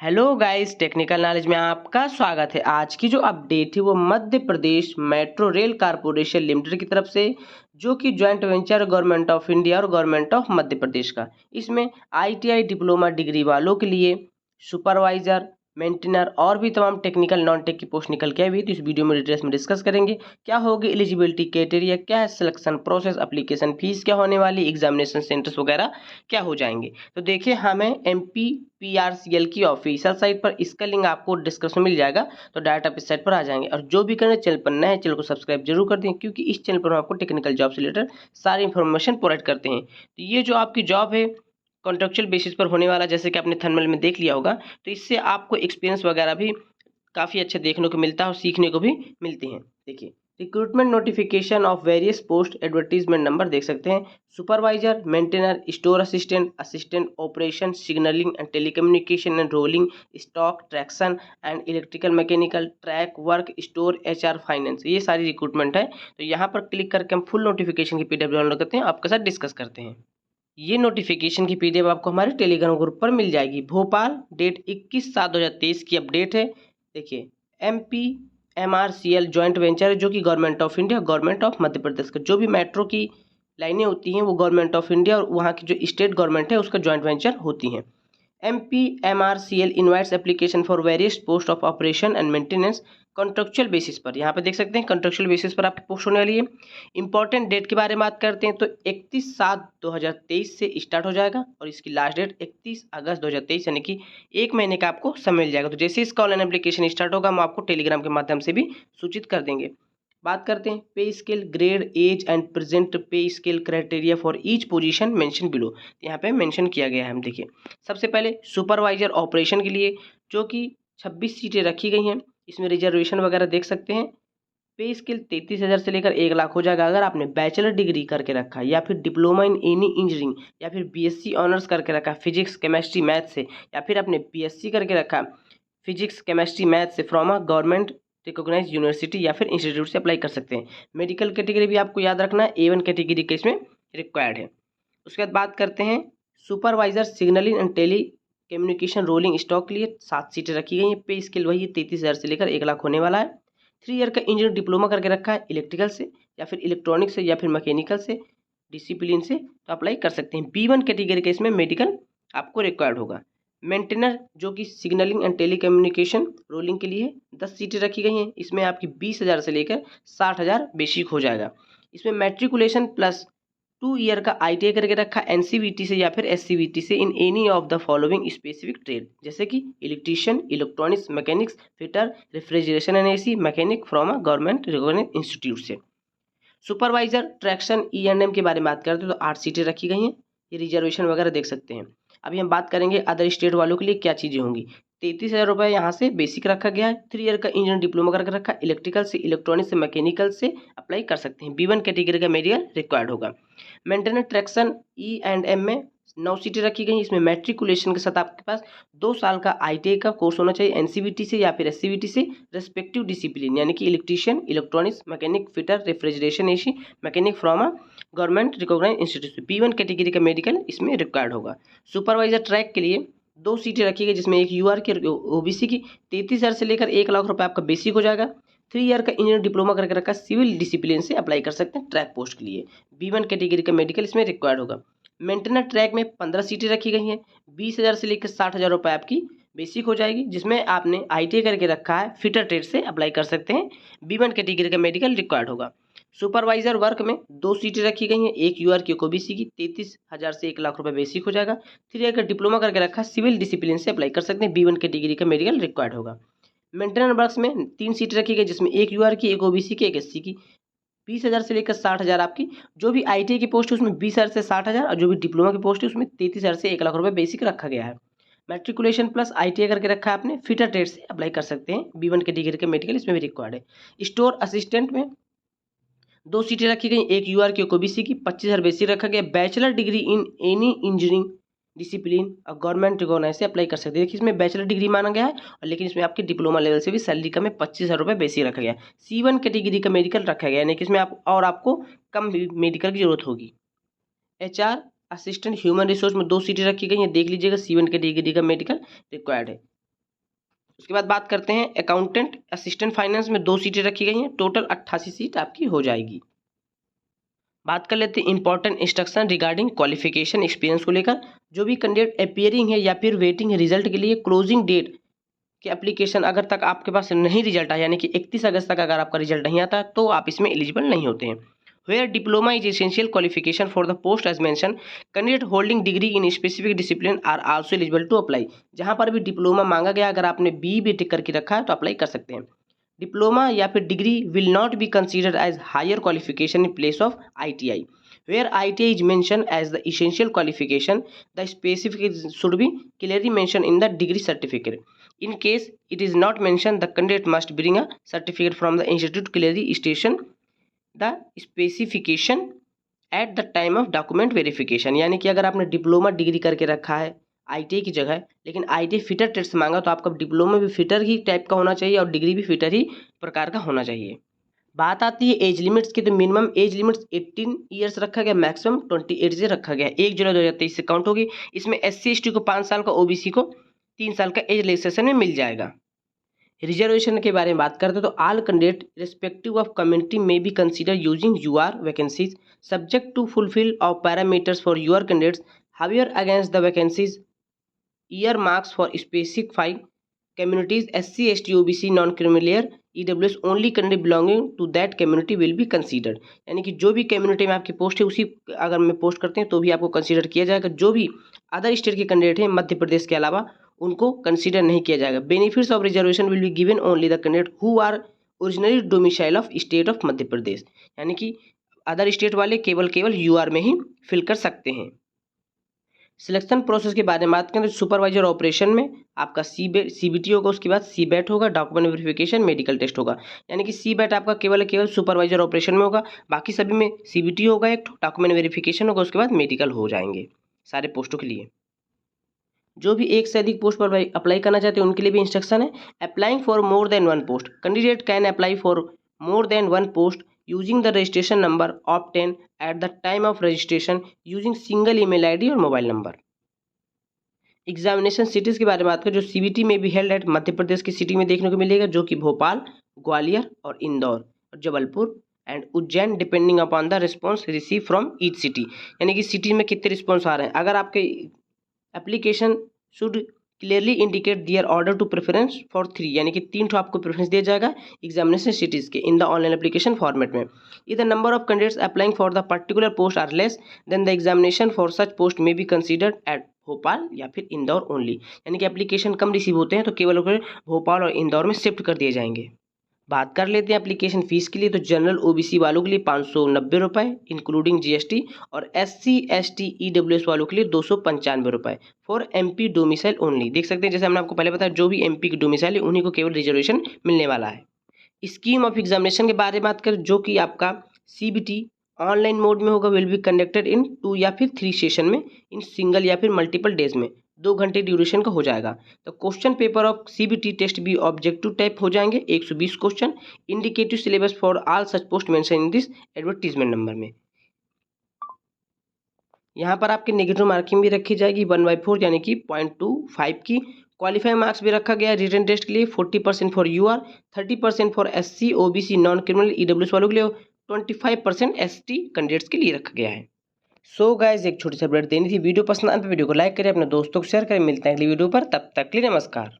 Hello guys, technical knowledge में आपका स्वागत है। आज की जो अपडेट है वो Madhya Pradesh metro rail corporation limited की तरफ से, जो कि joint venture government of India और गवर्नमेंट ऑफ मध्य प्रदेश का। इसमें आईटीआई डिप्लोमा डिग्री वालों के लिए सुपरवाइजर, मेंटेनर और भी तमाम टेक्निकल नॉन टेक की पोस्ट निकल के आई हुई। तो इस वीडियो में डिटेल्स में डिस्कस करेंगे क्या होगी एलिजिबिलिटी क्राइटेरिया, क्या है सिलेक्शन प्रोसेस, एप्लीकेशन फीस क्या होने वाली, एग्जामिनेशन सेंटर्स वगैरह क्या हो जाएंगे। तो देखिए, हमें MPPRCL की ऑफिशियल साइट पर इसका लिंक आपको डिस्क्रिप्शन में मिल जाएगा। तो डायरेक्ट आप इस साइट पर आ जाएंगे। और जो भी करने चैनल पर नए हैं, चैनल को सब्सक्राइब जरूर कर दें, क्योंकि इस चैनल पर हम आपको टेक्निकल जॉब से रिलेटेड सारी इन्फॉर्मेशन प्रोवाइड करते हैं। तो ये जो आपकी जॉब है कॉन्ट्रेक्चुअल बेसिस पर होने वाला, जैसे कि आपने थंबनेल में देख लिया होगा। तो इससे आपको एक्सपीरियंस वगैरह भी काफ़ी अच्छा देखने को मिलता है और सीखने को भी मिलते हैं। देखिए, recruitment notification of various post advertisement number देख सकते हैं। Supervisor, maintainer, store assistant, assistant operation, signalling and telecommunication and rolling stock, traction and electrical mechanical, track work, store, HR, finance, ये सारी रिक्रूटमेंट है। तो यहाँ पर क्लिक करके हम फुल नोटिफिकेशन की PDF डाउनलोड करते हैं, आपके साथ डिस्कस करते हैं। ये नोटिफिकेशन की PDF आपको हमारे टेलीग्राम ग्रुप पर मिल जाएगी। भोपाल, डेट 21/7/2023 की अपडेट है। देखिए, MPMRCL जॉइंट वेंचर है, जो कि government of India, government of Madhya Pradesh का, जो भी मेट्रो की लाइनें होती हैं वो गवर्नमेंट ऑफ इंडिया और वहाँ की जो स्टेट गवर्नमेंट है उसका जॉइंट वेंचर होती हैं। MPMRCL invites application for various post of operation and maintenance contractual basis पर। यहाँ पे देख सकते हैं कॉन्ट्रेक्चुअल बेसिस पर आपकी पोस्ट होने वाली है। इंपॉर्टेंट डेट के बारे में बात करते हैं तो 31/7/2023 से स्टार्ट हो जाएगा और इसकी लास्ट डेट 31 अगस्त 2023, यानी कि 1 महीने का आपको समय मिल जाएगा। तो जैसे इसका ऑनलाइन एप्लीकेशन स्टार्ट होगा, हम आपको टेलीग्राम के माध्यम से भी सूचित कर देंगे। बात करते हैं pay scale, grade, age and present pay scale criteria for each position mention below. यहाँ पे मेंशन किया गया है। हम देखिए, सबसे पहले सुपरवाइजर ऑपरेशन के लिए, जो कि 26 सीटें रखी गई हैं। इसमें रिजर्वेशन वगैरह देख सकते हैं। पे स्केल 33,000 से लेकर 1 लाख हो जाएगा अगर आपने बैचलर डिग्री करके रखा है, या फिर डिप्लोमा इन एनी इंजीनियरिंग, या फिर BSc ऑनर्स करके रखा फिजिक्स केमिस्ट्री मैथ से, या फिर आपने BSc करके रखा फिजिक्स केमिस्ट्री मैथ से from a government recognize university या फिर इंस्टीट्यूट से अप्लाई कर सकते हैं। मेडिकल कैटेगरी भी आपको याद रखना है, A1 कैटेगरी के इसमें रिक्वायर्ड है। उसके बाद बात करते हैं supervisor signalling and telecommunication rolling stock के लिए 7 सीटें रखी गई हैं। पे स्केल वही 33,000 से लेकर 1 लाख होने वाला है। 3 ईयर का इंजीनियर डिप्लोमा करके रखा है इलेक्ट्रिकल से, या फिर इलेक्ट्रॉनिक्स से, या फिर मैकेनिकल से, डिसिप्लिन से, तो अप्लाई कर सकते हैं। B1 कैटेगरी के इसमें मेडिकल आपको रिक्वायर्ड होगा। मेंटेनर, जो कि सिग्नलिंग एंड टेलीकम्युनिकेशन रोलिंग के लिए 10 सीटें रखी गई हैं। इसमें आपकी 20,000 से लेकर 60,000 बेसिक हो जाएगा। इसमें मैट्रिकुलेशन प्लस 2 ईयर का ITI करके रखा NCVT से या फिर SCVT से in any of the following specific trade, जैसे कि electrician, electronics, mechanics, fitter, refrigeration and AC mechanic from a government recognized institute से। सुपरवाइजर ट्रैक्शन E&M के बारे में बात करते हैं तो 8 सीटें रखी गई हैं। ये रिजर्वेशन वगैरह देख सकते हैं। अभी हम बात करेंगे अदर स्टेट वालों के लिए क्या चीज़ें होंगी। 33,000 रुपये यहाँ से बेसिक रखा गया है। 3 ईयर का इंजीनियर डिप्लोमा करके रखा है इलेक्ट्रिकल से, इलेक्ट्रॉनिक्स से, मैकेनिकल से अप्लाई कर सकते हैं। B1 कैटेगरी का मेडिकल रिक्वायर्ड होगा। मेंटेनेंस ट्रैक्शन E&M में 9 सीटें रखी गई। इसमें मैट्रिकुलेशन के साथ आपके पास 2 साल का ITI का कोर्स होना चाहिए NCVT से या फिर SCVT से, रेस्पेक्टिव डिसिप्लिन, यानी कि electrician, electronics, mechanic, fitter, refrigeration AC mechanic from a government recognized institute. B1 category का मेडिकल इसमें रिक्वायर्ड होगा। सुपरवाइजर ट्रैक के लिए 2 सीटें रखी गई, जिसमें एक UR की और OBC की। 33,000 से लेकर 1 लाख रुपये आपका बेसिक हो जाएगा। 3 ईयर का इंजीनियर डिप्लोमा करके रखा सिविल डिसिप्लिन से अप्लाई कर सकते हैं ट्रैक पोस्ट के लिए। B1 कैटेगरी का मेडिकल इसमें रिक्वायर्ड होगा। मेंटेनर ट्रैक में 15 सीटें रखी गई हैं। 20,000 से लेकर 60,000 रुपये आपकी बेसिक हो जाएगी, जिसमें आपने ITI करके रखा है फिटर ट्रेड से अप्लाई कर सकते हैं। B1 कैटेगरी का मेडिकल रिक्वायर्ड होगा। सुपरवाइजर वर्क में 2 सीटें रखी गई हैं, एक UR की, एक OBC की। 33,000 से 1 लाख रुपये बेसिक हो जाएगा। 3 ईयर का डिप्लोमा करके रखा सिविल डिसिप्लिन से अप्लाई कर सकते हैं। B1 कैटेगरी का मेडिकल रिक्वायर्ड होगा। मेंटेनर वर्क्स में 3 सीटें रखी गई, जिसमें एक UR की, एक OBC की, एक SC की। 20,000 से लेकर 60,000 आपकी जो भी ITI की पोस्ट है उसमें 20,000 से 60,000, और जो भी डिप्लोमा की पोस्ट है उसमें 33,000 से 1 लाख रुपये बेसिक रखा गया है। मैट्रिकुलेशन प्लस ITI करके रखा है आपने, फिटर ट्रेड से अप्लाई कर सकते हैं। B1 कैटेगरी का मेडिकल इसमें भी रिक्वायर्ड है। स्टोर असिस्टेंट में 2 सीटें रखी गई, एक UR की, एक OBC की। 25,000 बेसिक रखा गया। Bachelor degree in any engineering discipline और गवर्नमेंट रिकॉग्नाइज से अप्लाई कर सकते हैं। देखिए, इसमें बैचलर डिग्री माना गया है, और लेकिन इसमें आपके डिप्लोमा लेवल से भी सैलरी कम है। 25,000 रुपये बेसिक रखा गया है। C1 कैटेगरी का मेडिकल रखा गया है, यानी कि इसमें आपको कम मेडिकल की जरूरत होगी। HR असिस्टेंट ह्यूमन रिसोर्स में 2 सीटें रखी गई हैं, देख लीजिएगा। C1 कैटेगरी का मेडिकल रिक्वायर्ड है। उसके बाद बात करते हैं अकाउंटेंट असिस्टेंट फाइनेंस में 2 सीटें रखी गई हैं, टोटल 88 सीट आपकी हो जाएगी। बात कर लेते हैं important instruction regarding qualification experience को लेकर। जो भी कैंडिडेट अपियरिंग है या फिर वेटिंग है रिजल्ट के लिए, क्लोजिंग डेट कि एप्लीकेशन अगर तक आपके पास नहीं रिजल्ट आया, यानी कि 31 अगस्त तक अगर आपका रिजल्ट नहीं आता तो आप इसमें एलिजिबल नहीं होते हैं। Where diploma is essential qualification for the post as mention, candidate holding degree in specific discipline are also eligible to apply. जहां पर भी डिप्लोमा मांगा गया, अगर आपने बी टेक करके रखा है तो अप्लाई कर सकते हैं। डिप्लोमा या फिर degree will not be considered as higher qualification in place of ITI। Where ITI is mentioned as the essential qualification, the specific should be clearly mentioned in the degree certificate. In case it is not mentioned, the candidate must bring a certificate from the institute clearly station the specification at the time of document verification। यानी कि अगर आपने diploma degree करके रखा है ITI की जगह, लेकिन ITI फिटर टेस्ट मांगा, तो आपका डिप्लोमा भी फिटर ही टाइप का होना चाहिए और डिग्री भी फिटर ही प्रकार का होना चाहिए। बात आती है एज लिमिट्स की, तो मिनिमम एज लिमिट्स 18 ईयर्स रखा गया, मैक्सिमम 28 से रखा गया। 1 जुलाई 2023 से काउंट होगी। इसमें SC ST को 5 साल का, OBC को 3 साल का एज रिलैक्सेशन में मिल जाएगा। रिजर्वेशन के बारे में बात करते हैं तो all candidate respective of community may be consider using UR vacancies subject to fulfil of parameters for UR candidates however against the vacancies earmarked for specified communities SC ST OBC non creamy layer EWS only candidate belonging to that community will be considered. यानी कि जो भी community में आपकी post है उसी अगर में पोस्ट करते हैं तो भी आपको कंसीडर किया जाएगा। जो भी अदर स्टेट के कैंडिडेट हैं मध्य प्रदेश के अलावा, उनको कंसीडर नहीं किया जाएगा। Benefits of reservation will be given only the candidate who are originally domicile of state of Madhya Pradesh. यानी कि अदर स्टेट वाले केवल UR में ही फिल कर सकते हैं। सिलेक्शन प्रोसेस के बारे में बात करें तो सुपरवाइजर ऑपरेशन में आपका CBT होगा, उसके बाद CBAT होगा, डॉक्यूमेंट वेरिफिकेशन, मेडिकल टेस्ट होगा। यानी कि CBAT आपका केवल सुपरवाइजर ऑपरेशन में होगा, बाकी सभी में CBT होगा, एक डॉक्यूमेंट वेरिफिकेशन होगा, उसके बाद मेडिकल हो जाएंगे सारे पोस्टों के लिए। जो भी एक से अधिक पोस्ट पर अप्लाई करना चाहते हैं उनके लिए भी इंस्ट्रक्शन है। Applying for more than 1 post, candidate can apply for more than 1 post using the registration number obtain at the time of registration using single email ID और मोबाइल नंबर। एग्जामिनेशन सिटीज़ के बारे में बात करें, जो CBT में भी held at Madhya Pradesh की सिटी में देखने को मिलेगा, जो कि भोपाल, ग्वालियर और इंदौर और Jabalpur and Ujjain, depending upon the response receive from each city. यानी कि सिटी में कितने रिस्पॉन्स आ रहे हैं। अगर आपके application should clearly indicate their order to preference for 3, यानी कि 3 आपको प्रेफरेंस दिया जाएगा एग्जामिनेशन सिटीज़ के in the online application format में। If the number of candidates applying for the particular post are less than the examination for such post may be considered at Bhopal या फिर Indore only. यानी कि application कम receive होते हैं तो केवल भोपाल और इंदौर में शिफ्ट कर दिए जाएंगे। बात कर लेते हैं एप्लीकेशन फ़ीस के लिए, तो जनरल OBC वालों के लिए 590 रुपये इंक्लूडिंग GST और SC ST EWS वालों के लिए 295 रुपये फॉर MP डोमिसाइल ओनली। देख सकते हैं जैसे हमने आपको पहले बताया, जो भी MP की डोमिसाइल है उन्हीं को केवल रिजर्वेशन मिलने वाला है। स्कीम ऑफ एग्जामिनेशन के बारे में बात करें, जो कि आपका CBT ऑनलाइन मोड में होगा, विल बी कंडक्टेड इन 2 या फिर 3 सेशन में इन सिंगल या फिर मल्टीपल डेज में 2 घंटे ड्यूरेशन का हो जाएगा। तो question paper of CBT test भी ऑब्जेक्टिव टाइप हो जाएंगे, 120 question. Indicative syllabus for all such post mention in this advertisement number में। यहाँ पर आपकी नेगेटिव मार्किंग भी रखी जाएगी 1/4 यानी कि 0.25 की। क्वालिफाइंग मार्क्स भी रखा गया है रिटन टेस्ट के लिए 40% for UR, 30% for SC OBC non criminal EWS वालों के लिए, 25% ST कैंडिडेट्स के लिए रखा गया है। सो गाइस, एक छोटी सी अपडेट देनी थी। वीडियो पसंद आए तो वीडियो को लाइक करें, अपने दोस्तों को शेयर करें। मिलते हैं अगली वीडियो पर, तब तक के लिए नमस्कार।